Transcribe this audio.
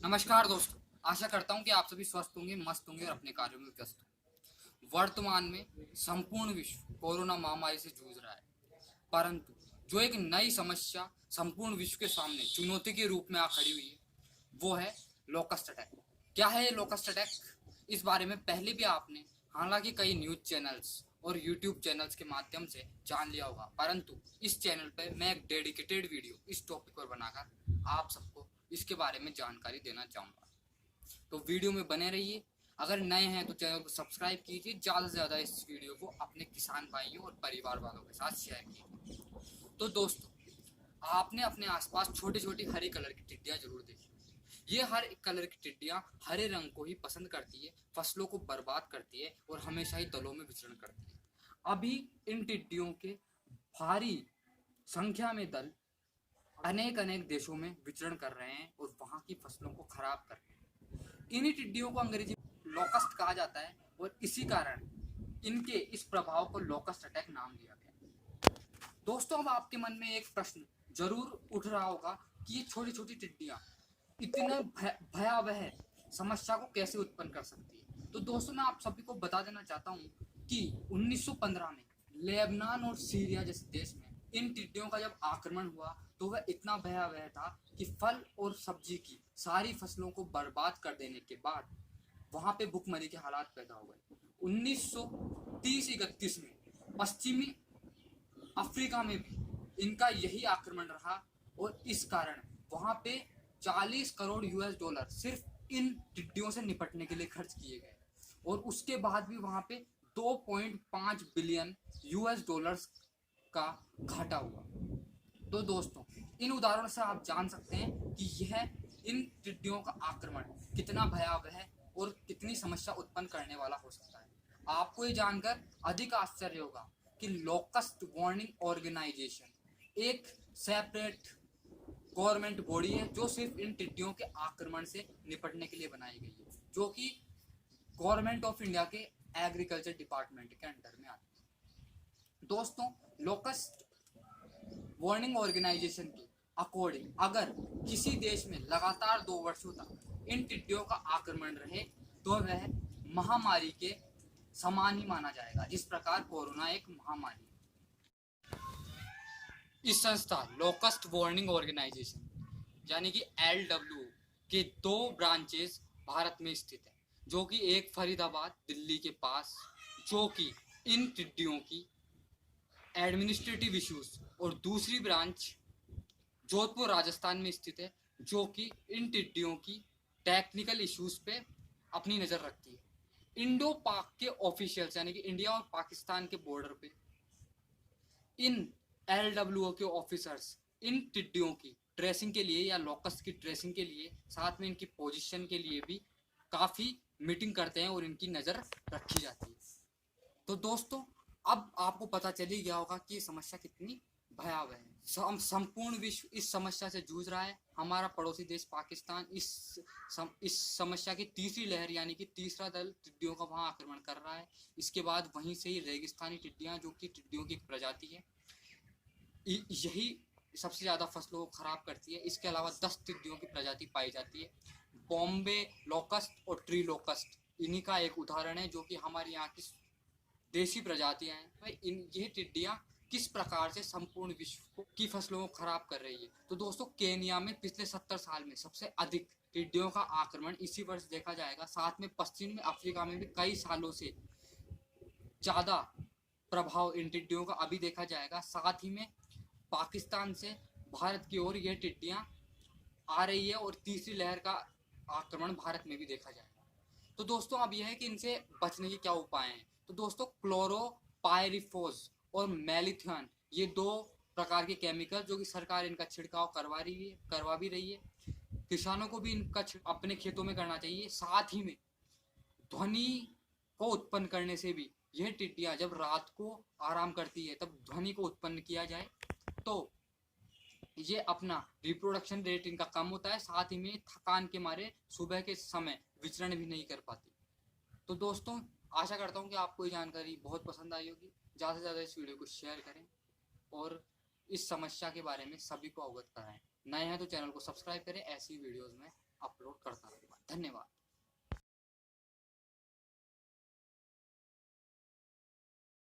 नमस्कार दोस्तों। आशा करता हूं कि आप सभी स्वस्थ होंगे, मस्त होंगे और अपने कार्यों में व्यस्त होंगे। वर्तमान में संपूर्ण विश्व कोरोना महामारी से जूझ रहा है, परंतु जो एक नई समस्या संपूर्ण विश्व के सामने चुनौती के रूप में आ खड़ी हुई है, वो है लोकस्ट अटैक। क्या है ये लोकस्ट अटैक? इस बारे में पहले भी आपने हालांकि कई न्यूज चैनल्स और यूट्यूब चैनल्स के माध्यम से जान लिया होगा, परंतु इस चैनल पर मैं एक डेडिकेटेड वीडियो इस टॉपिक पर बनाकर आप सबको इसके बारे में जानकारी देना चाहूँगा। तो वीडियो में बने रहिए। अगर नए हैं तो चैनल को सब्सक्राइब कीजिए, ज़्यादा से ज़्यादा इस वीडियो को अपने किसान भाइयों और परिवार वालों के साथ शेयर कीजिए। तो दोस्तों, आपने अपने आसपास छोटी छोटी हरी कलर की टिड्डियाँ जरूर देखी। ये हर कलर की टिड्डियाँ हरे रंग को ही पसंद करती है, फसलों को बर्बाद करती है और हमेशा ही दलों में विचरण करती है। अभी इन टिड्डियों के भारी संख्या में दल अनेक अनेक देशों में विचरण कर रहे हैं और वहां की फसलों को खराब कर रहे हैं। इन्हीं टिड्डियों को अंग्रेजी में लोकस्ट कहा जाता है और इसी कारण इनके इस प्रभाव को लोकस्ट अटैक नाम दिया गया। दोस्तों, अब आपके मन में एक प्रश्न जरूर उठ रहा होगा कि ये छोटी छोटी टिड्डियां इतने भयावह समस्या को कैसे उत्पन्न कर सकती है। तो दोस्तों, मैं आप सभी को बता देना चाहता हूँ कि 1915 में लेबनान और सीरिया जैसे देश में इन टिड्डियों का जब आक्रमण हुआ तो वह इतना भयावह था कि फल और सब्जी की सारी फसलों को बर्बाद कर देने के बाद वहां पे भुखमरी के हालात पैदा हो गए। 1930-31 में पश्चिमी अफ्रीका में भी इनका यही आक्रमण रहा और इस कारण वहां पे 40 करोड़ यूएस डॉलर सिर्फ इन टिड्डियों से निपटने के लिए खर्च किए गए और उसके बाद भी वहां पे 2.5 बिलियन यूएस डॉलर्स का घाटा हुआ। तो दोस्तों, इन उदाहरणों से आप जान सकते हैं कि यह इन टिड्डियों का आक्रमण कितना भयावह है और कितनी समस्या उत्पन्न करने वाला हो सकता है। आपको ये जानकर अधिक आश्चर्य होगा कि लोकस्ट वार्निंग ऑर्गेनाइजेशन एक सेपरेट गवर्नमेंट बॉडी है जो सिर्फ इन टिड्डियों के आक्रमण से निपटने के लिए बनाई गई है, जो कि गवर्नमेंट ऑफ इंडिया के एग्रीकल्चर डिपार्टमेंट के अंडर में आती है। दोस्तों, लोकस्ट वार्निंग ऑर्गेनाइजेशन के अकॉर्डिंग अगर किसी देश में लगातार 2 वर्षों तक इन टिड्डियों का आक्रमण रहे तो वह महामारी के समान ही माना जाएगा, जिस प्रकार कोरोना एक महामारी। इस संस्था लोकस्ट वार्निंग ऑर्गेनाइजेशन यानी कि LWO के 2 ब्रांचेस भारत में स्थित है, जो कि एक फरीदाबाद दिल्ली के पास, जो कि इन टिड्डियों की एडमिनिस्ट्रेटिव इश्यूज, और दूसरी ब्रांच जोधपुर राजस्थान में स्थित है, जो कि इन टिड्डियों की टेक्निकल इश्यूज पे अपनी नज़र रखती है। इंडो पाक के ऑफिशियल्स यानी कि इंडिया और पाकिस्तान के बॉर्डर पे इन LWO के ऑफिसर्स इन टिड्डियों की ट्रेसिंग के लिए या लोकस्ट की ट्रेसिंग के लिए साथ में इनकी पोजीशन के लिए भी काफ़ी मीटिंग करते हैं और इनकी नज़र रखी जाती है। तो दोस्तों, अब आपको पता चल ही गया होगा कि ये समस्या कितनी भयावह है। संपूर्ण विश्व इस समस्या से जूझ रहा है। हमारा पड़ोसी देश पाकिस्तान इस समस्या की तीसरी लहर यानी कि तीसरा दल टिड्डियों का वहां आक्रमण कर रहा है। इसके बाद वहीं से ही रेगिस्तानी टिड्डियां, जो कि टिड्डियों की एक प्रजाति है, यही सबसे ज़्यादा फसलों को खराब करती है। इसके अलावा 10 टिड्डियों की प्रजाति पाई जाती है। बॉम्बे लोकस्ट और ट्री लोकस्ट इन्हीं का एक उदाहरण है, जो कि हमारे यहाँ की देशी प्रजातियां हैं। भाई, ये टिड्डियां किस प्रकार से संपूर्ण विश्व की फसलों को खराब कर रही है। तो दोस्तों, केनिया में पिछले 70 साल में सबसे अधिक टिड्डियों का आक्रमण इसी वर्ष देखा जाएगा। साथ में पश्चिम में अफ्रीका में भी कई सालों से ज़्यादा प्रभाव इन टिड्डियों का अभी देखा जाएगा। साथ ही में पाकिस्तान से भारत की ओर ये टिड्डियां आ रही है और तीसरी लहर का आक्रमण भारत में भी देखा जाएगा। तो दोस्तों, अब यह है कि इनसे बचने के क्या उपाय हैं। तो दोस्तों, क्लोरोपायरिफोस और मेलिथियन, ये 2 प्रकार के केमिकल जो कि सरकार इनका छिड़काव करवा भी रही है। किसानों को भी इनका अपने खेतों में करना चाहिए। साथ ही में ध्वनि को उत्पन्न करने से भी यह टिड्डियां जब रात को आराम करती है तब ध्वनि को उत्पन्न किया जाए तो ये अपना रिप्रोडक्शन रेट इनका कम होता है। साथ ही में थकान के मारे सुबह के समय विचरण भी नहीं कर पाती। तो दोस्तों, आशा करता हूँ कि आपको ये जानकारी बहुत पसंद आई होगी। ज़्यादा से ज़्यादा इस वीडियो को शेयर करें और इस समस्या के बारे में सभी को अवगत कराएं। नए हैं तो चैनल को सब्सक्राइब करें, ऐसी वीडियोज़ में अपलोड करता धन्यवाद।